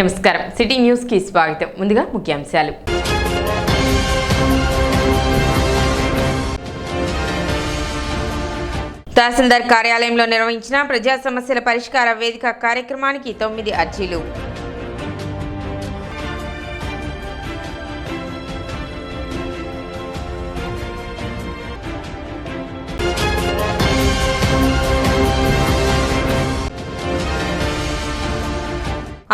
నమస్కారం city news కి స్వాగతం. ముందుగా ముఖ్యాంశాలు. తహసీల్దార్ కార్యాలయంలో నిర్వహించిన ప్రజా సమస్యల పరిష్కార వేదిక కార్యక్రమానికి 9 అర్జీలు.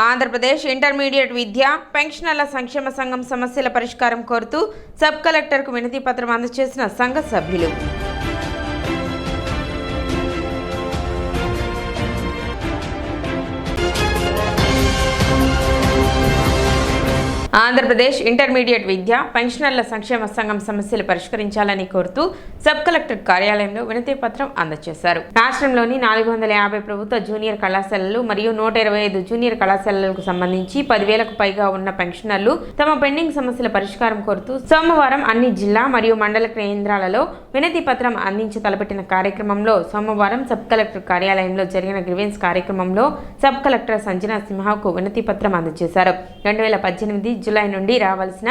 ఆంధ్రప్రదేశ్ ఇంటర్మీడియట్ విద్య పెన్షనర్ల సంక్షేమ సంఘం సమస్యల పరిష్కారం కోరుతూ సబ్ కలెక్టర్కు వినతి పత్రం అందజేసిన సంఘ సభ్యులు. ఆంధ్రప్రదేశ్ ఇంటర్మీడియట్ విద్య పెన్షనర్ల సంక్షేమ సంఘం సమస్యలు పరిష్కరించాలని కోరుతూ సబ్ కలెక్టర్ కార్యాలయంలో వినతి పత్రం అందజేశారు. రాష్ట్రంలోని 450 ప్రభుత్వ జూనియర్ కళాశాలలు మరియు 125 జూనియర్ కళాశాలలకు సంబంధించి 10,000కు పైగా ఉన్న పెన్షనర్లు తమ పెండింగ్ సమస్యల పరిష్కారం కోరుతూ సోమవారం అన్ని జిల్లా మరియు మండల కేంద్రాలలో వినతి పత్రం అందించి తలపెట్టిన కార్యక్రమంలో సోమవారం సబ్ కలెక్టర్ కార్యాలయంలో జరిగిన గ్రీవెన్స్ కార్యక్రమంలో సబ్ కలెక్టర్ సంజనా సింహాకు వినతి పత్రం అందజేశారు. 2018 జూలై నుండి రావాల్సిన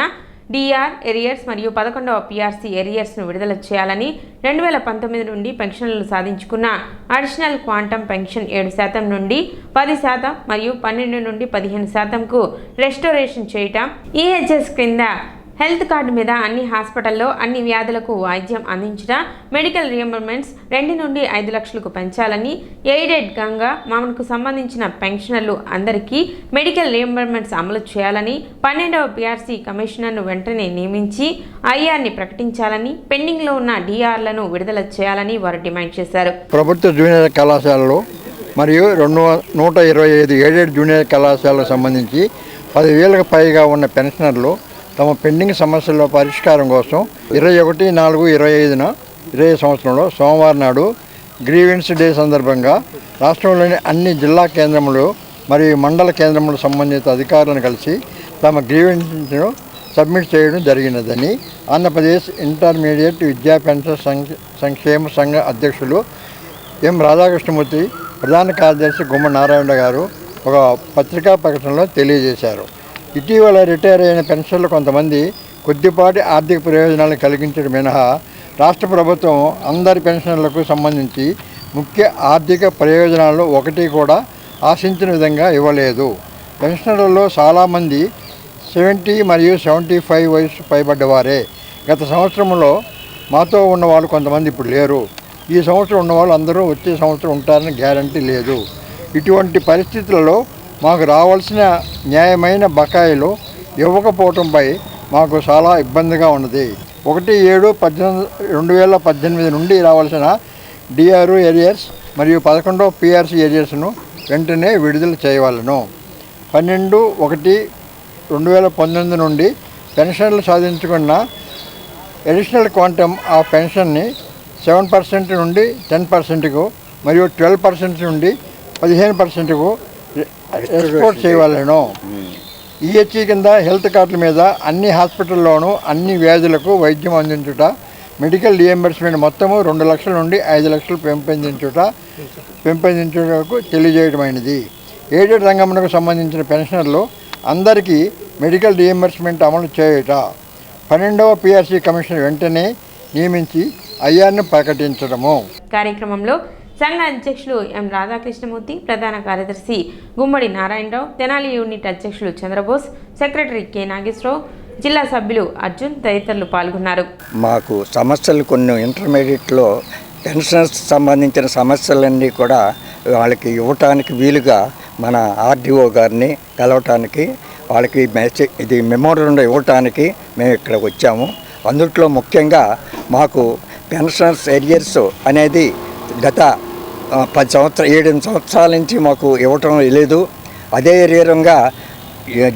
డిఆర్ ఎరియర్స్ మరియు 11వ పిఆర్సీ ఎరియర్స్ను విడుదల చేయాలని, 2019 నుండి పెన్షన్లు సాధించుకున్న అడిషనల్ క్వాంటమ్ పెన్షన్ 7% నుండి 10% మరియు 12 నుండి 15%కు రెస్టోరేషన్ చేయటం, ఈహెచ్ఎస్ క్రింద హెల్త్ కార్డు మీద అన్ని హాస్పిటల్లో అన్ని వ్యాధులకు వైద్యం అందించడం, మెడికల్ రియంబర్స్మెంట్స్ 2 నుండి 5 లక్షలకు పెంచాలని, ఎయిడెడ్ గంగా మామకు సంబంధించిన పెన్షనర్లు అందరికీ మెడికల్ రియంబర్స్మెంట్స్ అమలు చేయాలని, 12వ పిఆర్సీ కమిషనర్ను వెంటనే నియమించి ఐఆర్ని ప్రకటించాలని, పెండింగ్లో ఉన్న డిఆర్లను విడుదల చేయాలని వారు డిమాండ్ చేశారు. ప్రభుత్వ జూనియర్ కళాశాలలో మరియు 125 ఎయిడెడ్ జూనియర్ కళాశాలకు సంబంధించి 10,000కు పైగా ఉన్న పెన్షనర్లు తమ పెండింగ్ సమస్యల పరిష్కారం కోసం 21/4/25 సంవత్సరంలో సోమవారం నాడు గ్రీవెన్స్ డే సందర్భంగా రాష్ట్రంలోని అన్ని జిల్లా కేంద్రములు మరియు మండల కేంద్రముల సంబంధిత అధికారులను కలిసి తమ గ్రీవెన్స్ను సబ్మిట్ చేయడం జరిగినదని ఆంధ్రప్రదేశ్ ఇంటర్మీడియట్ విద్యా పెన్షన్ సంక్షేమ సంఘ అధ్యక్షులు ఎం రాధాకృష్ణమూర్తి, ప్రధాన కార్యదర్శి గుమ్మ నారాయణ గారు ఒక పత్రికా ప్రకటనలో తెలియజేశారు. ఇటీవల రిటైర్ అయిన పెన్షన్లు కొంతమంది కొద్దిపాటి ఆర్థిక ప్రయోజనాలను కలిగించడం మినహా రాష్ట్ర ప్రభుత్వం అందరి పెన్షన్లకు సంబంధించి ముఖ్య ఆర్థిక ప్రయోజనాలు ఒకటి కూడా ఆశించిన విధంగా ఇవ్వలేదు. పెన్షనర్లలో చాలామంది 70 మరియు 75 వయసు పైబడ్డవారే. గత సంవత్సరంలో మాతో ఉన్నవాళ్ళు కొంతమంది ఇప్పుడు లేరు. ఈ సంవత్సరం ఉన్నవాళ్ళు అందరూ వచ్చే సంవత్సరం ఉంటారని గ్యారంటీ లేదు. ఇటువంటి పరిస్థితులలో మాకు రావాల్సిన న్యాయమైన బకాయిలు ఇవ్వకపోవడంపై మాకు చాలా ఇబ్బందిగా ఉన్నది. 1/7/2018 నుండి రావాల్సిన డిఆర్ఓ ఏరియర్స్ మరియు 11వ పిఆర్సీ ఏరియర్స్ను వెంటనే విడుదల చేయవలను. 12/1/2019 నుండి పెన్షన్లు సాధించుకున్న అడిషనల్ క్వాంటమ్ ఆఫ్ పెన్షన్ని 7% నుండి 10%కు మరియు 12% నుండి 15%కు ఎక్స్పోర్ట్ చేయవలను. ఈహెచ్ఈ కింద హెల్త్ కార్డుల మీద అన్ని హాస్పిటల్లోనూ అన్ని వ్యాధులకు వైద్యం అందించుట, మెడికల్ రియంబర్స్మెంట్ మొత్తము 2 లక్షల నుండి 5 లక్షలు పెంపొందించుటకు తెలియజేయడమైనది. ఎయిడెడ్ రంగమునకు సంబంధించిన పెన్షనర్లు అందరికీ మెడికల్ రియంబర్స్మెంట్ అమలు చేయుట, 12వ పిఆర్సీ కమిషన్ వెంటనే నియమించి ఐఆర్ను ప్రకటించడము. కార్యక్రమంలో సంఘ అధ్యక్షులు ఎం రాధాకృష్ణమూర్తి, ప్రధాన కార్యదర్శి గుమ్మడి నారాయణరావు, తెనాలి యూనిట్ అధ్యక్షులు చంద్రబోస్, సెక్రటరీ కె నాగేశ్వరరావు, జిల్లా సభ్యులు అర్జున్ తదితరులు పాల్గొన్నారు. మాకు సమస్యలు కొన్ని ఇంటర్మీడియట్లో పెన్షన్స్ సంబంధించిన సమస్యలన్నీ కూడా వాళ్ళకి ఇవ్వటానికి వీలుగా మన ఆర్డీఓ గారిని కలవటానికి వాళ్ళకి ఇది మెమోరండం ఇవ్వటానికి మేము ఇక్కడ వచ్చాము. అందుట్లో ముఖ్యంగా మాకు పెన్షన్స్ ఎరియర్స్ అనేది గత 7 సంవత్సరాల నుంచి మాకు ఇవ్వటం లేదు. అదే విధంగా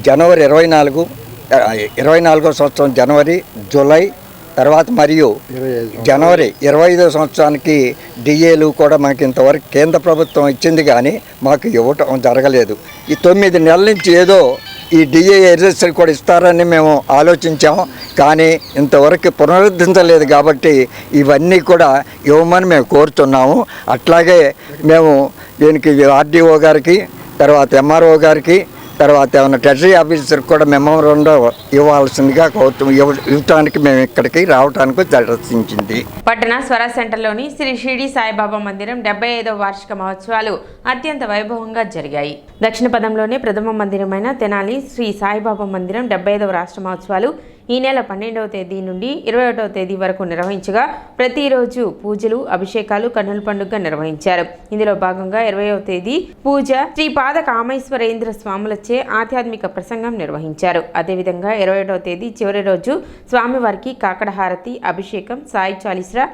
జనవరి 24వ సంవత్సరం జనవరి, జూలై తర్వాత మరియు జనవరి 25వ సంవత్సరానికి డిఏలు కూడా మనకి ఇంతవరకు కేంద్ర ప్రభుత్వం ఇచ్చింది కానీ మాకు ఇవ్వటం జరగలేదు. ఈ 9 నెలల నుంచి ఏదో ఈ డిఏ రిజిస్టర్ కూడా ఇస్తారని మేము ఆలోచించాము, కానీ ఇంతవరకు పునరుద్ధరించలేదు. కాబట్టి ఇవన్నీ కూడా ఇవ్వమని మేము కోరుతున్నాము. అట్లాగే మేము దీనికి ఆర్డీఓ గారికి, తర్వాత ఎంఆర్ఓ గారికి, తర్వాత ఏమైనా ట్రెజరీ ఆఫీసర్కి కూడా మెమోరాండం ఇవ్వాల్సిందిగా ఇవ్వటానికి మేము ఇక్కడికి రావడానికి దర్శించింది. పట్టణ స్వరాజ్ సెంటర్లోని శ్రీ షిరిడి సాయిబాబా మందిరం 75వ వార్షిక మహోత్సవాలు అత్యంత వైభవంగా జరిగాయి. దక్షిణ పదంలోనే ప్రథమ మందిరమైన తెనాలి శ్రీ సాయిబాబా మందిరం 75వ రాష్ట్ర మహోత్సవాలు ఈ నెల 12వ తేదీ నుండి 21వ తేదీ వరకు నిర్వహించగా ప్రతిరోజు పూజలు, అభిషేకాలు కన్నుల పండుగ నిర్వహించారు. ఇందులో భాగంగా 20వ తేదీ పూజ శ్రీ పాద కామేశ్వరేంద్ర స్వాములచే ఆధ్యాత్మిక ప్రసంగం నిర్వహించారు. అదేవిధంగా 21వ తేదీ చివరి రోజు స్వామివారికి కాకడ హారతి, అభిషేకం, సాయి చాలీసా,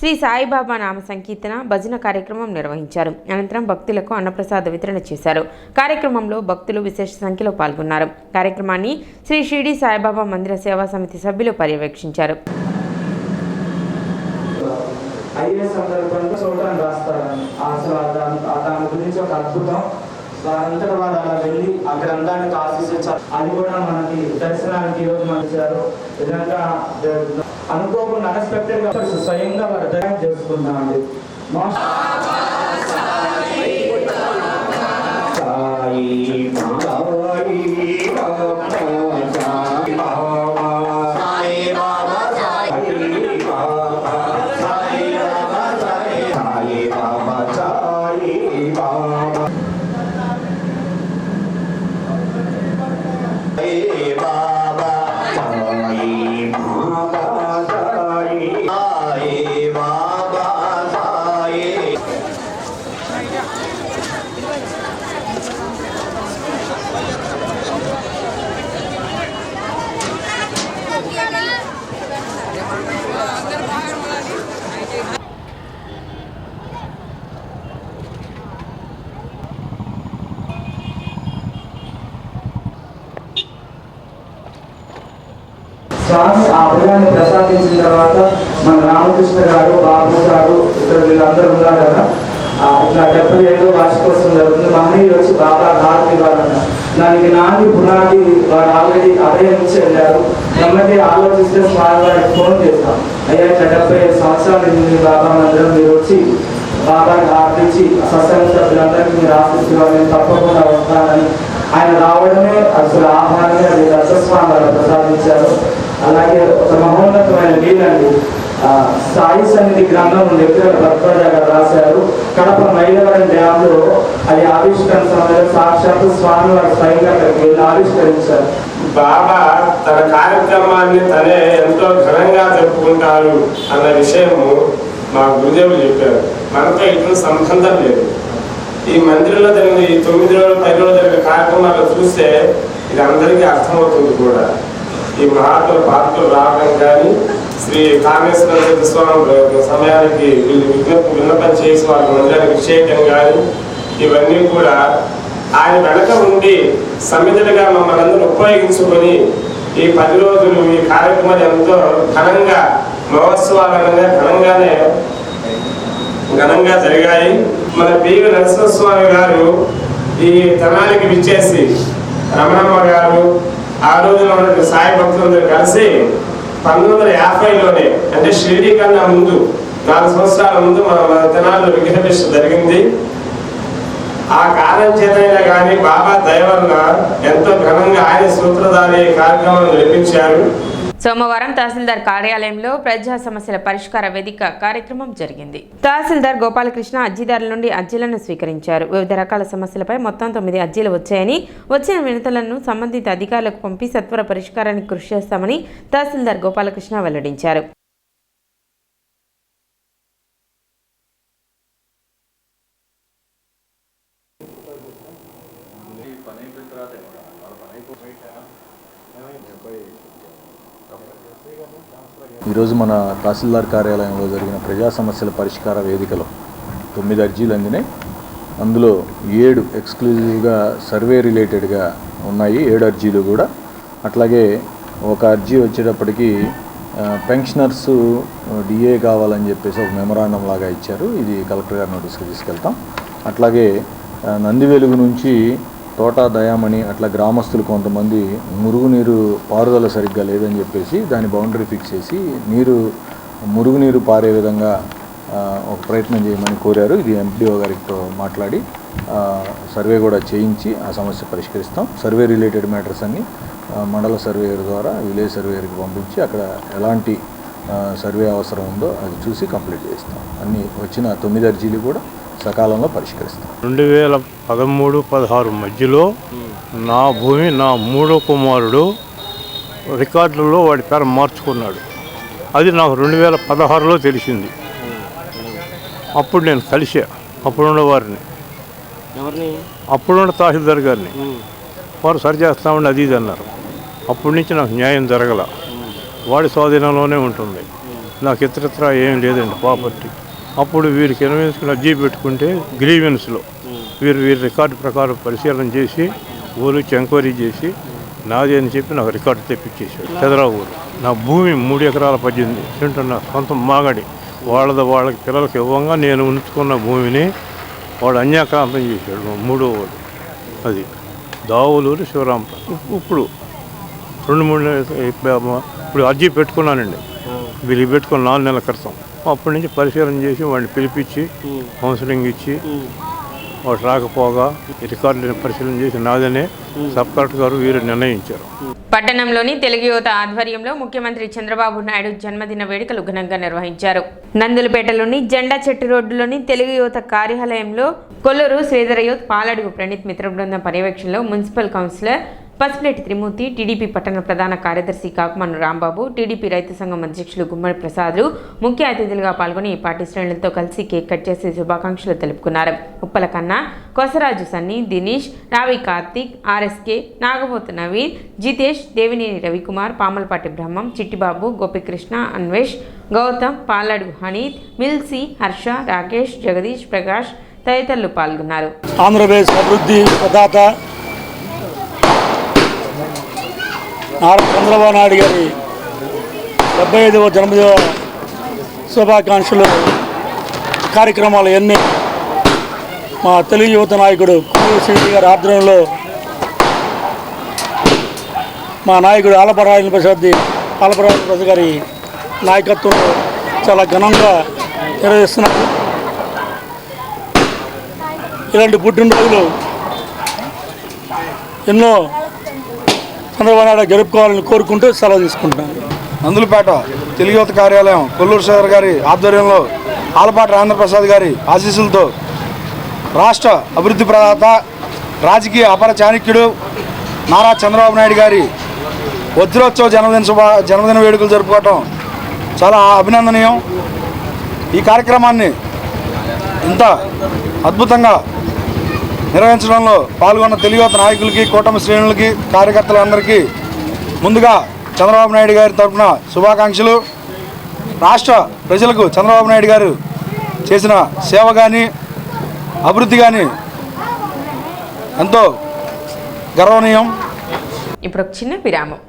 శ్రీ సాయిబాబా నామ సంకీర్తన, భజన కార్యక్రమం నిర్వహించారు. అనంతరం భక్తులకు అన్నప్రసాద వితరణ చేశారు. కార్యక్రమంలో భక్తులు విశేష సంఖ్యలో పాల్గొన్నారు. కార్యక్రమాన్ని శ్రీ షిరిడి సాయిబాబా మందిర సేవా సమితి సభ్యులు పర్యవేక్షించారు. వారంతటా వారు అలా వెళ్ళి ఆ గ్రంథానికి ఆశించారు. అది కూడా మనకి దర్శనానికి ఈరోజు మనకు విధంగా అనుకోకుండా అన్ఎక్స్పెక్టెడ్ గా స్వయంగా వారు దర్శనం చేసుకున్నామండి. స్వామి ఆ అభయాన్ని ప్రసాదించిన తర్వాత మన రామకృష్ణ గారు, బాబు గారు, ఇక్కడ వీళ్ళందరూ ఉన్నారు కదా, ఇట్లా 77వ వార్షికోత్సవం జరుగుతుంది. మహనీయులు వచ్చి బాబా హారతి ఇవ్వాలన్న దానికి నాటి పునాది వారు ఆల్రెడీ అభయం నుంచి వెళ్ళారు. వెంబడి ఆలోచిస్తే స్వామి వారికి ఫోన్ చేస్తాం, అయ్యా ఇట్లా 75 సంవత్సరాలు మీ బాబా మందిరం మీరు వచ్చి బాబాకి హారతించి సత్సంగ సభ్యులందరికీ మీరు ఆశిస్తున్నారు, నేను తప్పకుండా వస్తానని ఆయన రావడమే అసలు ఆహ్వానమే అది దత్తస్వామి వారు ప్రసాదించారు. అలాగే ఒక మహోన్నతమైన లీలండి సాయి సన్నిధి గ్రంథం లెక్కల భర్తరాజ గారు రాశారు. కడప మైలవరం డ్యాంలో అది ఆవిష్కరణ సమయంలో సాక్షాత్తు స్వామి వారు స్వయంగా అక్కడికి వెళ్ళి ఆవిష్కరించారు. బాబా తన కార్యక్రమాన్ని తనే ఎంతో ఘనంగా జరుపుకుంటారు అన్న విషయము మా గురుదేవులు చెప్పారు. మనతో ఇటువంటి సంబంధం లేదు. ఈ మందిరంలో జరిగిన ఈ 9 రోజులు 10 రోజులు జరిగిన కార్యక్రమాలు చూస్తే ఇది అందరికీ అర్థమవుతుంది కూడా. ఈ మహాత్ముల పాత్రలు రావడం కానీ, శ్రీ కామేశ్వర స్వామి సమయానికి విన్నపం చేసి వాళ్ళ మందిరానికి విషయం కానీ, ఇవన్నీ కూడా ఆయన వెనక ఉండి సమితులుగా మమ్మల్ని అందరూ ఉపయోగించుకొని ఈ 10 రోజులు ఈ కార్యక్రమాలు ఎంతో ఘనంగా మహోత్సవాలనగా ఘనంగా జరిగాయి. మన పివి నరసింహస్వామి గారు ఈ తనానికి విచ్చేసి రమణమ్మ గారు ఆ రోజున ఉన్న సాయి భక్తులందరూ కలిసి 1950లోనే అంటే షిరిడి కన్నా ముందు 4 సంవత్సరాల ముందు మన తెనాలిలో విగ్రహప్రతిష్ఠ జరిగింది. ఆ కారణం చేతైనా కానీ బాబా దయ వలన ఎంతో ఘనంగా ఆయన సూత్రధారి కార్యక్రమాలు నిర్మించారు. సోమవారం తహసీల్దార్ కార్యాలయంలో ప్రజా సమస్యల పరిష్కార వేదిక కార్యక్రమం జరిగింది. తహసీల్దార్ గోపాలకృష్ణ అర్జీదారుల నుండి అర్జీలను స్వీకరించారు. వివిధ రకాల సమస్యలపై మొత్తం 9 అర్జీలు వచ్చాయని, వచ్చిన వినతులను సంబంధిత అధికారులకు పంపి సత్వర పరిష్కారానికి కృషి చేస్తామని తహసీల్దార్ గోపాలకృష్ణ వెల్లడించారు. ఈరోజు మన తహసీల్దార్ కార్యాలయంలో జరిగిన ప్రజా సమస్యల పరిష్కార వేదికలో 9 అర్జీలు అందినాయి. అందులో 7 ఎక్స్క్లూజివ్గా సర్వే రిలేటెడ్గా ఉన్నాయి, 7 అర్జీలు కూడా. అట్లాగే ఒక అర్జీ వచ్చేటప్పటికి పెన్షనర్స్ డిఏ కావాలని చెప్పేసి ఒక మెమరాండం లాగా ఇచ్చారు. ఇది కలెక్టర్ గారి నోటీస్కి తీసుకెళ్తాం. అట్లాగే నందివెలుగు నుంచి తోటా దయామణి అట్లా గ్రామస్తులు కొంతమంది మురుగునీరు పారుదల సరిగ్గా లేదని చెప్పేసి దాని బౌండరీ ఫిక్స్ చేసి మురుగునీరు పారే విధంగా ఒక ప్రయత్నం చేయమని కోరారు. ఇది ఎంపీడీఓ గారితో మాట్లాడి సర్వే కూడా చేయించి ఆ సమస్య పరిష్కరిస్తాం. సర్వే రిలేటెడ్ మ్యాటర్స్ అన్నీ మండల సర్వేయర్ ద్వారా విలేజ్ సర్వేయర్కి పంపించి అక్కడ ఎలాంటి సర్వే అవసరం ఉందో అది చూసి కంప్లీట్ చేస్తాం. అన్నీ వచ్చిన 9 అర్జీలు కూడా సకాలంలో పరిష్కరిస్తాం. 2013-16 మధ్యలో నా భూమి నా 3వ కుమారుడు రికార్డులలో వాడి పేరు మార్చుకున్నాడు. అది నాకు 2016లో తెలిసింది. అప్పుడు నేను కలిసా అప్పుడున్న వారిని, అప్పుడున్న తహసీల్దార్ గారిని. వారు సరి చేస్తామని అది ఇది అన్నారు. అప్పటి నుంచి నాకు న్యాయం జరగల. వాడి స్వాధీనంలోనే ఉంటుంది. నాకు ఇతరత్ర ఏం లేదండి ప్రాపర్టీ. అప్పుడు వీరికి ఎన్వెన్స్కి అర్జీ పెట్టుకుంటే గ్రీవెన్స్లో వీరి రికార్డు ప్రకారం పరిశీలన చేసి ఊరికి ఎంక్వైరీ చేసి నాది అని చెప్పి నాకు రికార్డు తెప్పించేసాడు. చంద్రబాబు నా భూమి 3 ఎకరాల 18 సెంటు నా సొంత మాగడి వాళ్ళకి పిల్లలకి ఇవ్వంగా నేను ఉంచుకున్న భూమిని వాడు అన్యాక్రాంతం చేశాడు. 3వ వాడు అది దావులూరు శివరాంపురం. ఇప్పుడు 2-3 ఇప్పుడు అర్జీ పెట్టుకున్నానండి. వీళ్ళు పెట్టుకుని 4 నెలల క్రితం. అప్పటి నుంచి పరిశీలన చేసి వాడిని పిలిపించి కౌన్సిలింగ్ ఇచ్చి వాడు రాకపోగా రికార్డులను పరిశీలన చేసి నాదనే సబ్ కలెక్టర్ గారు వీరు నిర్ణయించారు. పట్టణంలోని తెలుగు యువత ఆధ్వర్యంలో ముఖ్యమంత్రి చంద్రబాబు నాయుడు జన్మదిన వేడుకలు ఘనంగా నిర్వహించారు. నందులపేటలోని జెండా చెట్టు రోడ్డులోని తెలుగు యువత కార్యాలయంలో కొల్లూరు శ్రీధర యూత్ పాలడుగు ప్రణీత్ మిత్ర బృందం పర్యవేక్షణలో మున్సిపల్ కౌన్సిలర్ పసుపులేటి త్రిమూర్తి, టీడీపీ పట్టణ ప్రధాన కార్యదర్శి కాకుమన్ను రాంబాబు, టీడీపీ రైతు సంఘం అధ్యక్షులు గుమ్మడి ప్రసాద్లు ముఖ్య అతిథులుగా పాల్గొని పార్టీ శ్రేణులతో కలిసి కేక్ కట్ చేసి శుభాకాంక్షలు తెలుపుకున్నారు. ఉప్పల కన్నా, కొసరాజు సన్నీ, దినేష్, రావి కార్తీక్, ఆర్ఎస్కే, నాగబోతు నవీన్, జితేష్, దేవినేని రవికుమార్, పామలపాటి బ్రహ్మం, చిట్టిబాబు, గోపికృష్ణ, అన్వేష్, గౌతమ్, పాలడుగు హనీత్, మిల్సీ, హర్ష, రాకేష్, జగదీష్, ప్రకాష్ తదితరులు పాల్గొన్నారు. ఆంధ్రప్రదేశ్ అభివృద్ధి ప్రదాత నారా చంద్రబాబు నాయుడు గారి 75వ జన్మదిన శుభాకాంక్షలు కార్యక్రమాలు ఎన్ని మా తెలుగు యువత నాయకుడు కొల్లూరు శ్రీధర్ గారి ఆధ్వర్యంలో మా నాయకుడు ఆలపరాయణ ప్రసాద్ గారి నాయకత్వంలో చాలా ఘనంగా నిర్వహిస్తున్నారు. ఇలాంటి పుట్టినరోజులు ఎన్నో చంద్రబాబు నాయుడు జరుపుకోవాలని కోరుకుంటూ సెలవు తీసుకుంటున్నాను. నందులపేట తెలుగు యువత కార్యాలయం కొల్లూరు శ్రీధర్ గారి ఆధ్వర్యంలో ఆలపాటి రాజేంద్రప్రసాద్ గారి ఆశీస్సులతో రాష్ట్ర అభివృద్ధి ప్రదాత రాజకీయ అపర చాణక్యుడు నారా చంద్రబాబు నాయుడు గారి వజ్రోత్సవ జన్మదిన వేడుకలు జరుపుకోవటం చాలా అభినందనీయం. ఈ కార్యక్రమాన్ని ఇంత అద్భుతంగా నిర్వహించడంలో పాల్గొన్న తెలుగు యువత నాయకులకి, కూటమి శ్రేణులకి, కార్యకర్తలందరికీ ముందుగా చంద్రబాబు నాయుడు గారి తరఫున శుభాకాంక్షలు. రాష్ట్ర ప్రజలకు చంద్రబాబు నాయుడు గారు చేసిన సేవ కానీ అభివృద్ధి కానీ ఎంతో గర్వనీయం. ఇప్పుడు ఒక చిన్న విరామం.